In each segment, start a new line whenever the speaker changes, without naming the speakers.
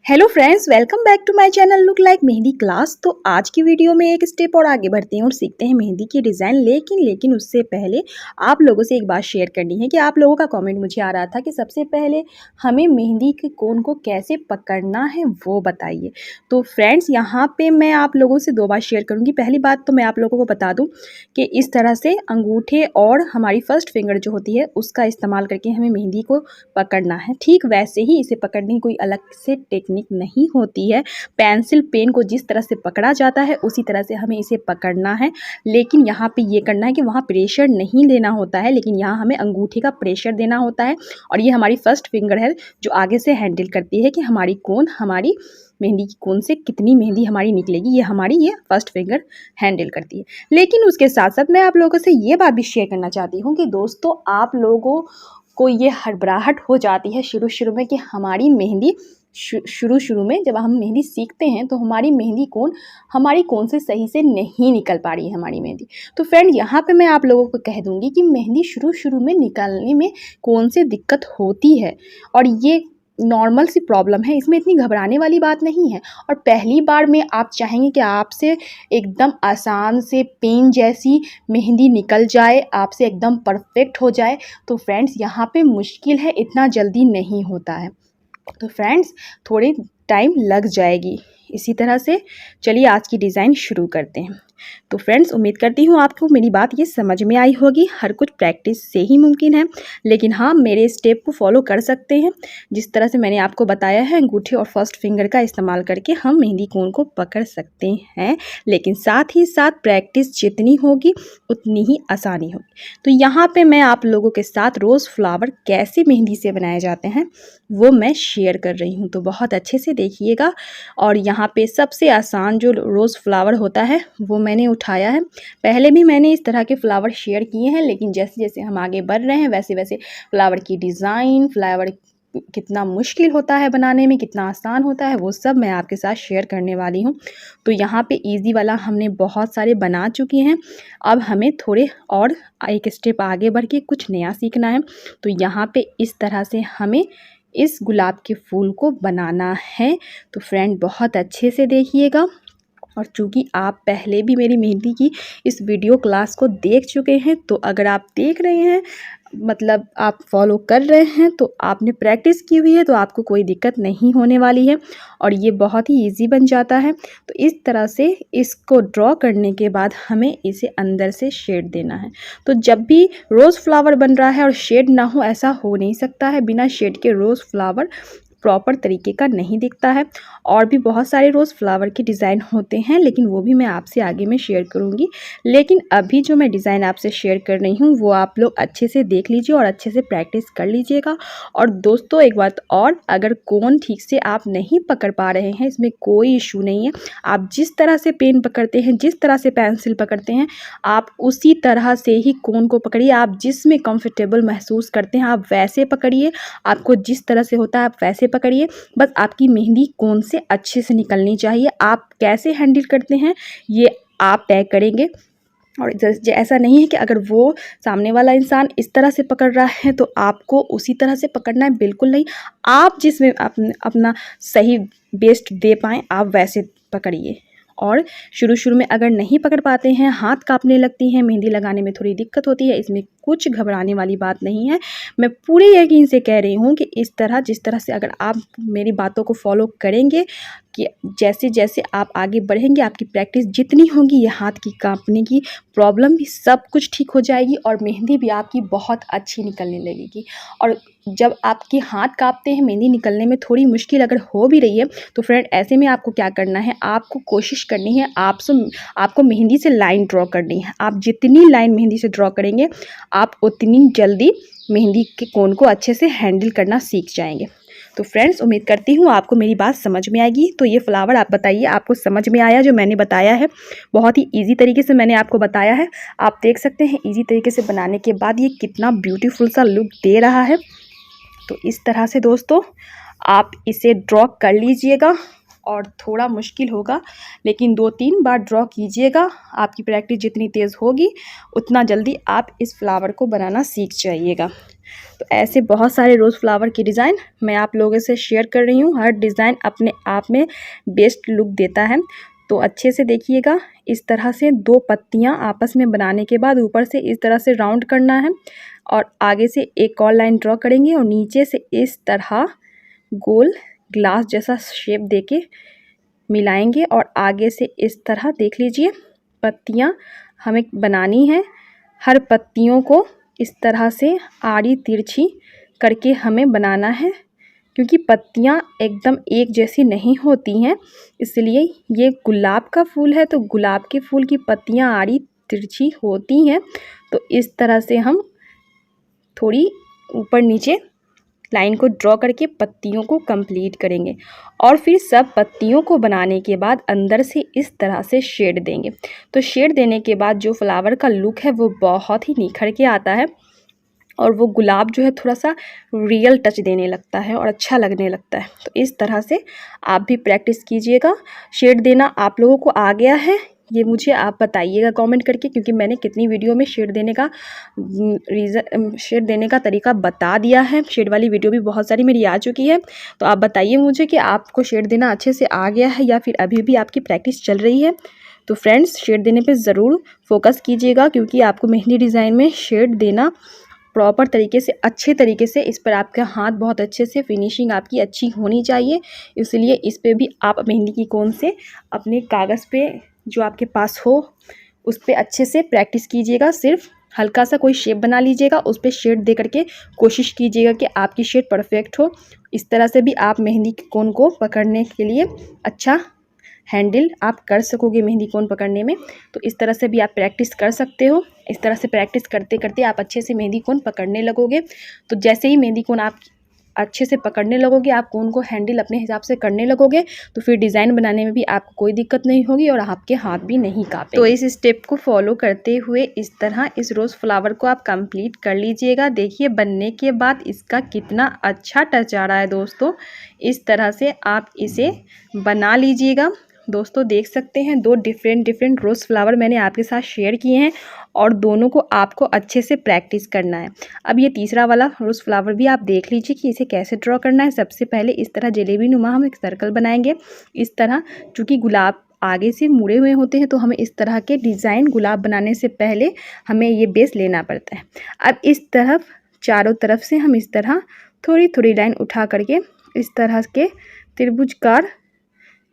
Hello friends, welcome back to my channel look like mehndi class. तो आज की video में एक स्टेप और आगे बढ़ते हैं और सीखते हैं मेहंदी की डिज़ाइन। लेकिन उससे पहले आप लोगों से एक बात शेयर करनी है कि आप लोगों का कमेंट मुझे आ रहा था कि सबसे पहले हमें मेहंदी के कोन को कैसे पकड़ना है वो बताइए। तो फ्रेंड्स, यहाँ पे मैं आप लोगों से दो बात शेयर करूँगी। पहली बात तो मैं आप लोगों को बता दूँ कि इस तरह से अंगूठे और हमारी फर्स्ट फिंगर जो होती है उसका इस्तेमाल करके हमें मेहंदी को पकड़ना है। ठीक वैसे ही इसे पकड़ने की कोई अलग से टेक्निक नहीं होती है। पेंसिल पेन को जिस तरह से पकड़ा जाता है उसी तरह से हमें इसे पकड़ना है। लेकिन यहाँ पे ये करना है कि वहाँ प्रेशर नहीं देना होता है, लेकिन यहाँ हमें अंगूठे का प्रेशर देना होता है। और ये हमारी फर्स्ट फिंगर है जो आगे से हैंडल करती है कि हमारी कोन, हमारी मेहंदी की कोन से कितनी मेहंदी हमारी निकलेगी, ये फर्स्ट फिंगर हैंडल करती है। लेकिन उसके साथ साथ मैं आप लोगों से ये बात भी शेयर करना चाहती हूँ कि दोस्तों, आप लोगों को ये हड़बड़ाहट हो जाती है शुरू में कि हमारी मेहंदी शुरू में जब हम मेहंदी सीखते हैं तो हमारी कोन से सही से नहीं निकल पा रही है हमारी मेहंदी। तो फ्रेंड, यहाँ पे मैं आप लोगों को कह दूंगी कि मेहंदी शुरू में निकालने में कोन से दिक्कत होती है और ये नॉर्मल सी प्रॉब्लम है, इसमें इतनी घबराने वाली बात नहीं है। और पहली बार में आप चाहेंगे कि आपसे एकदम आसान से पेन जैसी मेहंदी निकल जाए, आपसे एकदम परफेक्ट हो जाए, तो फ्रेंड्स यहाँ पे मुश्किल है, इतना जल्दी नहीं होता है। तो फ्रेंड्स, थोड़ी टाइम लग जाएगी। इसी तरह से चलिए आज की डिज़ाइन शुरू करते हैं। तो फ्रेंड्स, उम्मीद करती हूँ आपको मेरी बात ये समझ में आई होगी। हर कुछ प्रैक्टिस से ही मुमकिन है, लेकिन हाँ, मेरे स्टेप को फॉलो कर सकते हैं। जिस तरह से मैंने आपको बताया है, अंगूठे और फर्स्ट फिंगर का इस्तेमाल करके हम मेहंदी कोन को पकड़ सकते हैं, लेकिन साथ ही साथ प्रैक्टिस जितनी होगी उतनी ही आसानी होगी। तो यहाँ पे मैं आप लोगों के साथ रोज़ फ्लावर कैसे मेहंदी से बनाए जाते हैं वो मैं शेयर कर रही हूँ, तो बहुत अच्छे से देखिएगा। और यहाँ पे सबसे आसान जो रोज़ फ्लावर होता है वो मैंने उठाया है। पहले भी मैंने इस तरह के फ्लावर शेयर किए हैं, लेकिन जैसे जैसे हम आगे बढ़ रहे हैं वैसे वैसे फ्लावर की डिज़ाइन, फ्लावर कितना मुश्किल होता है बनाने में, कितना आसान होता है, वो सब मैं आपके साथ शेयर करने वाली हूँ। तो यहाँ पे इजी वाला हमने बहुत सारे बना चुके हैं। अब हमें थोड़े और एक स्टेप आगे बढ़ के कुछ नया सीखना है। तो यहाँ पे इस तरह से हमें इस गुलाब के फूल को बनाना है। तो फ्रेंड, बहुत अच्छे से देखिएगा। और चूँकि आप पहले भी मेरी मेहंदी की इस वीडियो क्लास को देख चुके हैं, तो अगर आप देख रहे हैं, मतलब आप फॉलो कर रहे हैं, तो आपने प्रैक्टिस की हुई है, तो आपको कोई दिक्कत नहीं होने वाली है और ये बहुत ही इजी बन जाता है। तो इस तरह से इसको ड्रॉ करने के बाद हमें इसे अंदर से शेड देना है। तो जब भी रोज़ फ्लावर बन रहा है और शेड ना हो, ऐसा हो नहीं सकता है। बिना शेड के रोज़ फ्लावर प्रॉपर तरीके का नहीं दिखता है। और भी बहुत सारे रोज़ फ्लावर के डिज़ाइन होते हैं, लेकिन वो भी मैं आपसे आगे में शेयर करूँगी। लेकिन अभी जो मैं डिज़ाइन आपसे शेयर कर रही हूँ वो आप लोग अच्छे से देख लीजिए और अच्छे से प्रैक्टिस कर लीजिएगा। और दोस्तों, एक बात और, अगर कोन ठीक से आप नहीं पकड़ पा रहे हैं, इसमें कोई इशू नहीं है। आप जिस तरह से पेन पकड़ते हैं, जिस तरह से पेंसिल पकड़ते हैं, आप उसी तरह से ही कोन को पकड़िए। आप जिसमें कंफर्टेबल महसूस करते हैं आप वैसे पकड़िए। आपको जिस तरह से होता है आप वैसे पकड़िए। बस आपकी मेहंदी कोन से अच्छे से निकलनी चाहिए। आप कैसे हैंडल करते हैं ये आप तय करेंगे। और ऐसा नहीं है कि अगर वो सामने वाला इंसान इस तरह से पकड़ रहा है तो आपको उसी तरह से पकड़ना है, बिल्कुल नहीं। आप जिसमें अपना सही बेस्ट दे पाएँ आप वैसे पकड़िए। और शुरू में अगर नहीं पकड़ पाते हैं, हाथ कांपने लगती हैं, मेहंदी लगाने में थोड़ी दिक्कत होती है, इसमें कुछ घबराने वाली बात नहीं है। मैं पूरे यकीन से कह रही हूँ कि जिस तरह से अगर आप मेरी बातों को फॉलो करेंगे, कि जैसे जैसे आप आगे बढ़ेंगे, आपकी प्रैक्टिस जितनी होगी, ये हाथ की कांपने की प्रॉब्लम भी सब कुछ ठीक हो जाएगी और मेहंदी भी आपकी बहुत अच्छी निकलने लगेगी। और जब आपके हाथ कांपते हैं, मेहंदी निकलने में थोड़ी मुश्किल अगर हो भी रही है, तो फ्रेंड, ऐसे में आपको क्या करना है, आपको कोशिश करनी है, आपको मेहंदी से लाइन ड्रॉ करनी है। आप जितनी लाइन मेहंदी से ड्रॉ करेंगे, आप उतनी जल्दी मेहंदी के कोन को अच्छे से हैंडल करना सीख जाएंगे। तो फ्रेंड्स, उम्मीद करती हूँ आपको मेरी बात समझ में आएगी। तो ये फ्लावर आप बताइए, आपको समझ में आया जो मैंने बताया है? बहुत ही इजी तरीके से मैंने आपको बताया है। आप देख सकते हैं इजी तरीके से बनाने के बाद ये कितना ब्यूटीफुल सा लुक दे रहा है। तो इस तरह से दोस्तों आप इसे ड्रॉ कर लीजिएगा। और थोड़ा मुश्किल होगा, लेकिन 2-3 बार ड्रॉ कीजिएगा। आपकी प्रैक्टिस जितनी तेज़ होगी उतना जल्दी आप इस फ्लावर को बनाना सीख जाइएगा। तो ऐसे बहुत सारे रोज़ फ्लावर की डिज़ाइन मैं आप लोगों से शेयर कर रही हूँ। हर डिज़ाइन अपने आप में बेस्ट लुक देता है। तो अच्छे से देखिएगा, इस तरह से 2 पत्तियाँ आपस में बनाने के बाद ऊपर से इस तरह से राउंड करना है और आगे से एक और लाइन ड्रॉ करेंगे और नीचे से इस तरह गोल ग्लास जैसा शेप देके मिलाएंगे और आगे से इस तरह देख लीजिए पत्तियाँ हमें बनानी है। हर पत्तियों को इस तरह से आड़ी तिरछी करके हमें बनाना है, क्योंकि पत्तियाँ एकदम एक जैसी नहीं होती हैं, इसलिए ये गुलाब का फूल है तो गुलाब के फूल की पत्तियाँ आड़ी तिरछी होती हैं। तो इस तरह से हम थोड़ी ऊपर नीचे लाइन को ड्रॉ करके पत्तियों को कंप्लीट करेंगे और फिर सब पत्तियों को बनाने के बाद अंदर से इस तरह से शेड देंगे। तो शेड देने के बाद जो फ्लावर का लुक है वो बहुत ही निखर के आता है और वो गुलाब जो है थोड़ा सा रियल टच देने लगता है और अच्छा लगने लगता है। तो इस तरह से आप भी प्रैक्टिस कीजिएगा। शेड देना आप लोगों को आ गया है, ये मुझे आप बताइएगा कमेंट करके, क्योंकि मैंने कितनी वीडियो में शेड देने का तरीका बता दिया है। शेड वाली वीडियो भी बहुत सारी मेरी आ चुकी है। तो आप बताइए मुझे कि आपको शेड देना अच्छे से आ गया है या फिर अभी भी आपकी प्रैक्टिस चल रही है। तो फ्रेंड्स, शेड देने पे ज़रूर फोकस कीजिएगा, क्योंकि आपको मेहंदी डिज़ाइन में शेड देना प्रॉपर तरीके से, अच्छे तरीके से, इस पर आपका हाथ बहुत अच्छे से, फिनिशिंग आपकी अच्छी होनी चाहिए। इसलिए इस पे भी आप मेहंदी की कोन से अपने कागज़ पे जो आपके पास हो उस पे अच्छे से प्रैक्टिस कीजिएगा। सिर्फ हल्का सा कोई शेप बना लीजिएगा, उस पर शेड दे करके कोशिश कीजिएगा कि आपकी शेड परफेक्ट हो। इस तरह से भी आप मेहंदी के कोन को पकड़ने के लिए अच्छा हैंडल आप कर सकोगे मेहंदी कोन पकड़ने में। तो इस तरह से भी आप प्रैक्टिस कर सकते हो। इस तरह से प्रैक्टिस करते करते आप अच्छे से मेहंदी कोन पकड़ने लगोगे। तो जैसे ही मेहंदी कोन आप अच्छे से पकड़ने लगोगे, आप कोन को हैंडल अपने हिसाब से करने लगोगे, तो फिर डिज़ाइन बनाने में भी आपको कोई दिक्कत नहीं होगी और आपके हाथ भी नहीं कांपेंगे। तो इस स्टेप को फॉलो करते हुए इस तरह इस रोज़ फ्लावर को आप कंप्लीट कर लीजिएगा। देखिए बनने के बाद इसका कितना अच्छा टच आ रहा है दोस्तों। इस तरह से आप इसे बना लीजिएगा। दोस्तों देख सकते हैं 2 डिफरेंट रोज़ फ्लावर मैंने आपके साथ शेयर किए हैं और दोनों को आपको अच्छे से प्रैक्टिस करना है। अब ये तीसरा वाला रोज़ फ्लावर भी आप देख लीजिए कि इसे कैसे ड्रॉ करना है। सबसे पहले इस तरह जलेबी नुमा हम एक सर्कल बनाएंगे। इस तरह, चूँकि गुलाब आगे से मुड़े हुए होते हैं तो हमें इस तरह के डिज़ाइन गुलाब बनाने से पहले हमें ये बेस लेना पड़ता है। अब इस तरफ चारों तरफ से हम इस तरह थोड़ी थोड़ी लाइन उठा करके इस तरह के त्रिभुजकार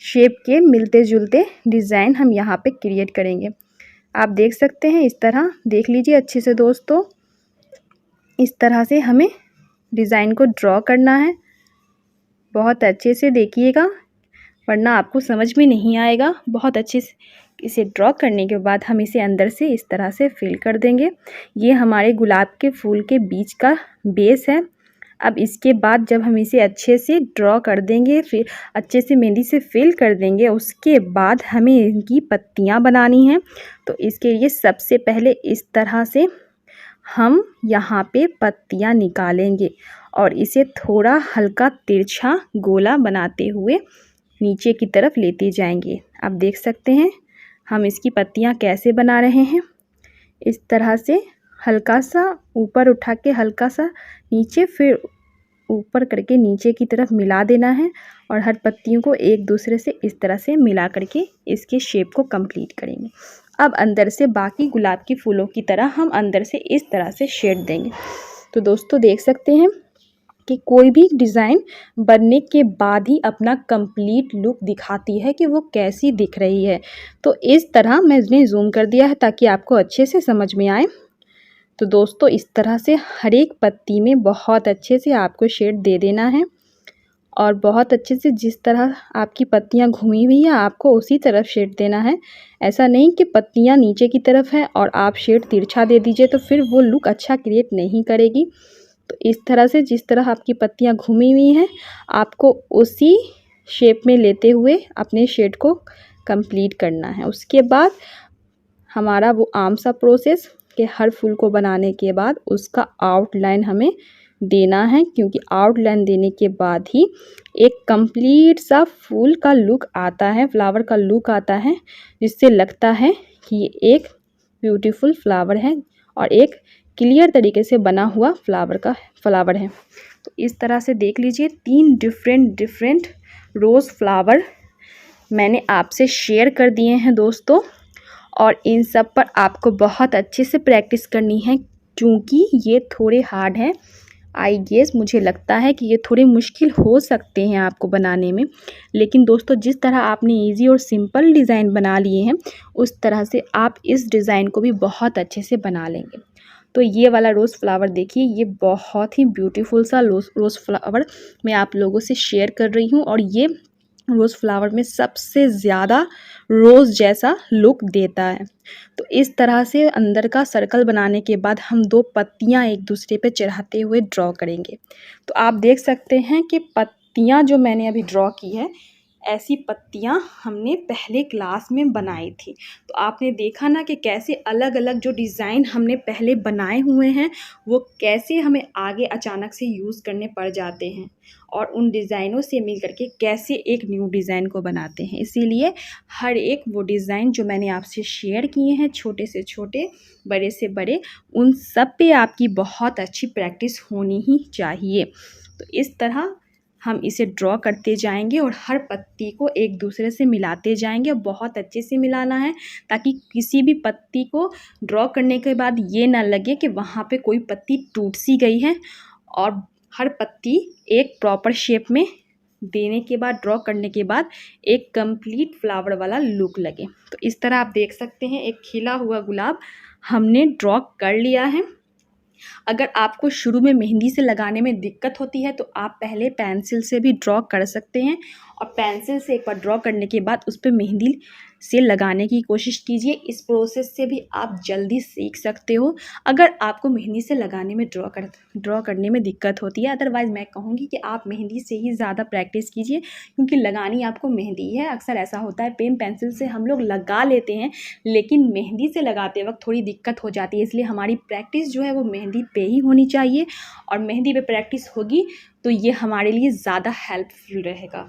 शेप के मिलते जुलते डिज़ाइन हम यहाँ पे क्रिएट करेंगे। आप देख सकते हैं, इस तरह देख लीजिए अच्छे से दोस्तों। इस तरह से हमें डिज़ाइन को ड्रॉ करना है। बहुत अच्छे से देखिएगा, वरना आपको समझ में नहीं आएगा। बहुत अच्छे से इसे ड्रॉ करने के बाद हम इसे अंदर से इस तरह से फिल कर देंगे। ये हमारे गुलाब के फूल के बीच का बेस है। अब इसके बाद जब हम इसे अच्छे से ड्रॉ कर देंगे, फिर अच्छे से मेहंदी से फिल कर देंगे, उसके बाद हमें इनकी पत्तियां बनानी हैं। तो इसके लिए सबसे पहले इस तरह से हम यहाँ पे पत्तियां निकालेंगे और इसे थोड़ा हल्का तिरछा गोला बनाते हुए नीचे की तरफ लेते जाएंगे। आप देख सकते हैं हम इसकी पत्तियां कैसे बना रहे हैं। इस तरह से हल्का सा ऊपर उठा के हल्का सा नीचे, फिर ऊपर करके नीचे की तरफ मिला देना है और हर पत्तियों को एक दूसरे से इस तरह से मिला करके इसके शेप को कंप्लीट करेंगे। अब अंदर से बाकी गुलाब के फूलों की तरह हम अंदर से इस तरह से शेड देंगे। तो दोस्तों देख सकते हैं कि कोई भी डिज़ाइन बनने के बाद ही अपना कंप्लीट लुक दिखाती है कि वो कैसी दिख रही है। तो इस तरह मैंने जूम कर दिया है ताकि आपको अच्छे से समझ में आए। तो दोस्तों इस तरह से हर एक पत्ती में बहुत अच्छे से आपको शेड दे देना है और बहुत अच्छे से जिस तरह आपकी पत्तियां घूमी हुई हैं आपको उसी तरफ शेड देना है। ऐसा नहीं कि पत्तियां नीचे की तरफ हैं और आप शेड तिरछा दे दीजिए, तो फिर वो लुक अच्छा क्रिएट नहीं करेगी। तो इस तरह से जिस तरह आपकी पत्तियां घूमी हुई हैं आपको उसी शेप में लेते हुए अपने शेड को कंप्लीट करना है। उसके बाद हमारा वो आम सा प्रोसेस कि हर फूल को बनाने के बाद उसका आउटलाइन हमें देना है, क्योंकि आउटलाइन देने के बाद ही एक कंप्लीट सा फूल का लुक आता है, फ्लावर का लुक आता है, जिससे लगता है कि ये एक ब्यूटीफुल फ्लावर है और एक क्लियर तरीके से बना हुआ फ्लावर है। तो इस तरह से देख लीजिए 3 डिफरेंट रोज़ फ्लावर मैंने आपसे शेयर कर दिए हैं दोस्तों, और इन सब पर आपको बहुत अच्छे से प्रैक्टिस करनी है क्योंकि ये थोड़े हार्ड हैं। आई गेस मुझे लगता है कि ये थोड़े मुश्किल हो सकते हैं आपको बनाने में, लेकिन दोस्तों जिस तरह आपने इजी और सिंपल डिज़ाइन बना लिए हैं उस तरह से आप इस डिज़ाइन को भी बहुत अच्छे से बना लेंगे। तो ये वाला रोज़ फ्लावर देखिए, ये बहुत ही ब्यूटीफुल सा रोज़ फ्लावर मैं आप लोगों से शेयर कर रही हूँ, और ये रोज़ फ्लावर में सबसे ज़्यादा रोज़ जैसा लुक देता है। तो इस तरह से अंदर का सर्कल बनाने के बाद हम 2 पत्तियां एक दूसरे पे चढ़ाते हुए ड्रॉ करेंगे। तो आप देख सकते हैं कि पत्तियां जो मैंने अभी ड्रॉ की है, ऐसी पत्तियां हमने पहले क्लास में बनाई थी। तो आपने देखा ना कि कैसे अलग अलग जो डिज़ाइन हमने पहले बनाए हुए हैं वो कैसे हमें आगे अचानक से यूज़ करने पड़ जाते हैं, और उन डिज़ाइनों से मिल करके कैसे एक न्यू डिज़ाइन को बनाते हैं। इसीलिए हर एक वो डिज़ाइन जो मैंने आपसे शेयर किए हैं, छोटे से छोटे बड़े से बड़े, उन सब पे आपकी बहुत अच्छी प्रैक्टिस होनी ही चाहिए। तो इस तरह हम इसे ड्रॉ करते जाएंगे और हर पत्ती को एक दूसरे से मिलाते जाएंगे, और बहुत अच्छे से मिलाना है ताकि किसी भी पत्ती को ड्रॉ करने के बाद ये ना लगे कि वहाँ पे कोई पत्ती टूट सी गई है, और हर पत्ती एक प्रॉपर शेप में देने के बाद, ड्रॉ करने के बाद एक कंप्लीट फ्लावर वाला लुक लगे। तो इस तरह आप देख सकते हैं एक खिला हुआ गुलाब हमने ड्रॉ कर लिया है। अगर आपको शुरू में मेहंदी से लगाने में दिक्कत होती है तो आप पहले पेंसिल से भी ड्रॉ कर सकते हैं, और पेंसिल से एक बार ड्रॉ करने के बाद उस पर मेहंदी से लगाने की कोशिश कीजिए। इस प्रोसेस से भी आप जल्दी सीख सकते हो अगर आपको मेहंदी से लगाने में ड्रॉ करने में दिक्कत होती है। अदरवाइज़ मैं कहूँगी कि आप मेहंदी से ही ज़्यादा प्रैक्टिस कीजिए, क्योंकि लगानी आपको मेहंदी है। अक्सर ऐसा होता है पेन पेंसिल से हम लोग लगा लेते हैं, लेकिन मेहंदी से लगाते वक्त थोड़ी दिक्कत हो जाती है। इसलिए हमारी प्रैक्टिस जो है वो मेहंदी पे ही होनी चाहिए, और मेहंदी पे प्रैक्टिस होगी तो ये हमारे लिए ज़्यादा हेल्पफुल रहेगा।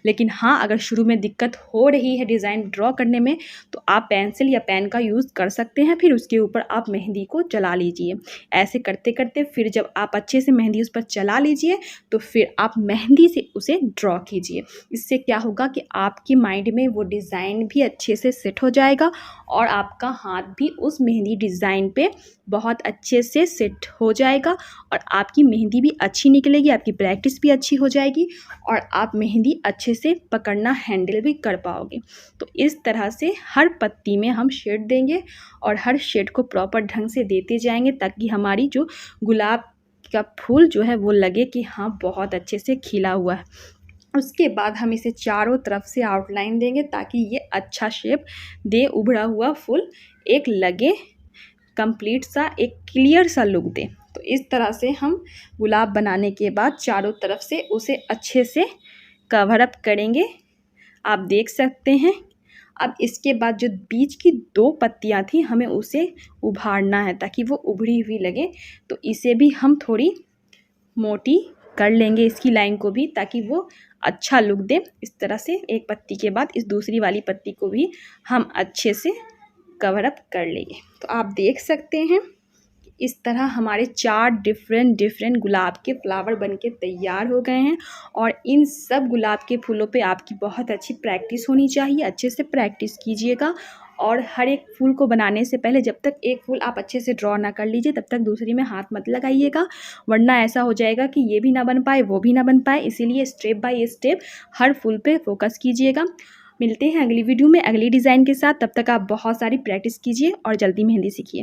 लेकिन हाँ, अगर शुरू में दिक्कत हो रही है डिज़ाइन ड्रॉ करने में तो आप पेंसिल या पेन का यूज़ कर सकते हैं, फिर उसके ऊपर आप मेहंदी को चला लीजिए। ऐसे करते करते फिर जब आप अच्छे से मेहंदी उस पर चला लीजिए तो फिर आप मेहंदी से उसे ड्रॉ कीजिए। इससे क्या होगा कि आपकी माइंड में वो डिज़ाइन भी अच्छे से सेट हो जाएगा, और आपका हाथ भी उस मेहंदी डिज़ाइन पे बहुत अच्छे से सेट हो जाएगा, और आपकी मेहंदी भी अच्छी निकलेगी, आपकी प्रैक्टिस भी अच्छी हो जाएगी, और आप मेहंदी अच्छे से पकड़ना, हैंडल भी कर पाओगे। तो इस तरह से हर पत्ती में हम शेड देंगे और हर शेड को प्रॉपर ढंग से देते जाएंगे, ताकि हमारी जो गुलाब का फूल जो है वो लगे कि हाँ बहुत अच्छे से खिला हुआ है। उसके बाद हम इसे चारों तरफ से आउटलाइन देंगे ताकि ये अच्छा शेप दे, उभरा हुआ फूल एक लगे, कंप्लीट सा एक क्लियर सा लुक दे। तो इस तरह से हम गुलाब बनाने के बाद चारों तरफ से उसे अच्छे से कवर अप करेंगे, आप देख सकते हैं। अब इसके बाद जो बीच की 2 पत्तियां थी हमें उसे उभारना है ताकि वो उभरी हुई लगे। तो इसे भी हम थोड़ी मोटी कर लेंगे, इसकी लाइन को भी, ताकि वो अच्छा लुक दे। इस तरह से एक पत्ती के बाद इस दूसरी वाली पत्ती को भी हम अच्छे से कवर अप कर लेंगे। तो आप देख सकते हैं इस तरह हमारे 4 डिफरेंट गुलाब के फ्लावर बनके तैयार हो गए हैं, और इन सब गुलाब के फूलों पे आपकी बहुत अच्छी प्रैक्टिस होनी चाहिए। अच्छे से प्रैक्टिस कीजिएगा, और हर एक फूल को बनाने से पहले जब तक एक फूल आप अच्छे से ड्रॉ ना कर लीजिए तब तक दूसरी में हाथ मत लगाइएगा, वरना ऐसा हो जाएगा कि ये भी ना बन पाए वो भी ना बन पाए। इसीलिए स्टेप बाय स्टेप हर फूल पे फोकस कीजिएगा। मिलते हैं अगली वीडियो में अगली डिज़ाइन के साथ, तब तक आप बहुत सारी प्रैक्टिस कीजिए और जल्दी मेहंदी सीखिए।